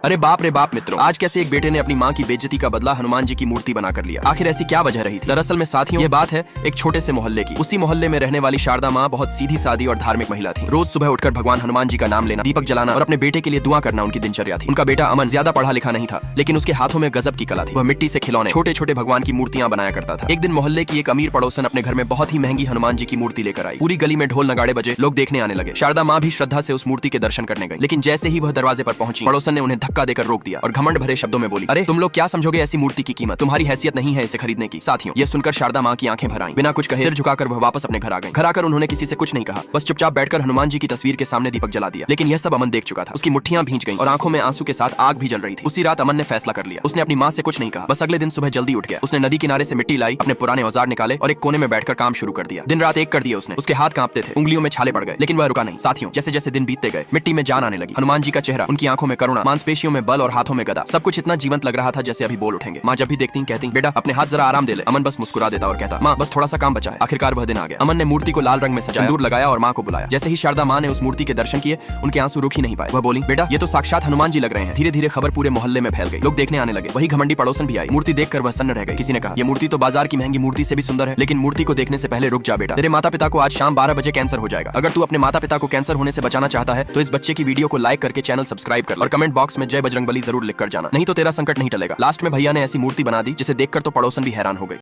अरे बाप रे बाप मित्रों, आज कैसे एक बेटे ने अपनी माँ की बेइज्जती का बदला हनुमान जी की मूर्ति बना कर लिया। आखिर ऐसी क्या वजह रही थी? दरअसल में साथियों, ये बात है एक छोटे से मोहल्ले की। उसी मोहल्ले में रहने वाली शारदा माँ बहुत सीधी सादी और धार्मिक महिला थी। रोज सुबह उठकर भगवान हनुमान जी का नाम लेना, दीपक जलाना और अपने बेटे के लिए दुआ करना उनकी दिनचर्या थी। उनका बेटा अमन ज्यादा पढ़ा लिखा नहीं था, लेकिन उसके हाथों में गजब की कला थी। वह मिट्टी से खिलौने, छोटे छोटे भगवान की मूर्तियां बनाया करता था। एक दिन मोहल्ले की एक अमीर पड़ोसन अपने घर में बहुत ही महंगी हनुमान जी की मूर्ति लेकर आई। पूरी गली में ढोल नगाड़े बजे, लोग देखने आने लगे। शारदा माँ भी श्रद्धा से उस मूर्ति के दर्शन करने गई, लेकिन जैसे ही वह दरवाजे पर पहुंची, पड़ोसन ने उन्हें धक्का देकर रोक दिया और घमंड भरे शब्दों में बोली, अरे तुम लोग क्या समझोगे ऐसी मूर्ति की कीमत? तुम्हारी हैसियत नहीं है इसे खरीदने की। साथियों, ये सुनकर शारदा माँ की आंखें भर आईं। बिना कुछ कहे सिर झुकाकर वह वापस अपने घर आ गई। घर आकर उन्होंने किसी से कुछ नहीं कहा, बस चुपचाप बैठकर हनुमान जी की तस्वीर के सामने दीपक जला दिया। लेकिन यह सब अमन देख चुका था। उसकी मुट्ठियां भींच गईं और आंखों में आंसू के साथ आग भी जल रही थी। उसी रात अमन ने फैसला कर लिया। उसने अपनी माँ से कुछ नहीं कहा, बस अगले दिन सुबह जल्दी उठ गया। उसने नदी किनारे से मिट्टी लाई, अपने पुराने औजार निकाले और एक कोने में बैठकर काम शुरू कर दिया। दिन रात एक कर दिए उसने। उसके हाथ कांपते थे, उंगलियों में छाले पड़ गए, लेकिन वह रुका नहीं। साथियों, जैसे जैसे दिन बीतते गए, मिट्टी में जान आने लगी। हनुमान जी का चेहरा, उनकी आंखों में करुणा, मांसपेशियों में बल और हाथों में गदा, सब कुछ इतना जीवंत लग रहा था जैसे अभी बोल उठेंगे। माँ जब भी देखती कहती, बेटा अपने हाथ जरा आराम दे ले। अमन बस मुस्कुरा देता और कहता, माँ बस थोड़ा सा काम बचा है। आखिरकार वह दिन आ गया। अमन ने मूर्ति को लाल रंग में सजाया, सिंदूर लगाया और माँ को बुलाया। जैसे ही शारदा माँ ने उस मूर्ति के दर्शन किए, उनके आंसू रुक ही नहीं पाए। वह बोली, बेटा ये तो साक्षात हनुमान जी लग रहे हैं। धीरे धीरे खबर पूरे मोहल्ले में फैल गई। लोग देखने आने लगे। वही घमंडी पड़ोसन भी आई। मूर्ति देखकर वह सन्न रह गई। किसी ने कहा, ये मूर्ति तो बाजार की महंगी मूर्ति से भी सुंदर है, लेकिन मूर्ति को देखने से पहले रुक जा बेटा। तेरे माता पिता को आज शाम 12 बजे कैंसर हो जाएगा। अगर तू अपने माता पिता को कैंसर होने से बचाना चाहता है तो इस बच्चे की वीडियो को लाइक करके चैनल सब्सक्राइब कर और कमेंट बॉक्स में जय बजरंगबली जरूर लिख कर जाना, नहीं तो तेरा संकट नहीं टलेगा। लास्ट में भैया ने ऐसी मूर्ति बना दी जिसे देखकर तो पड़ोसन भी हैरान हो गई।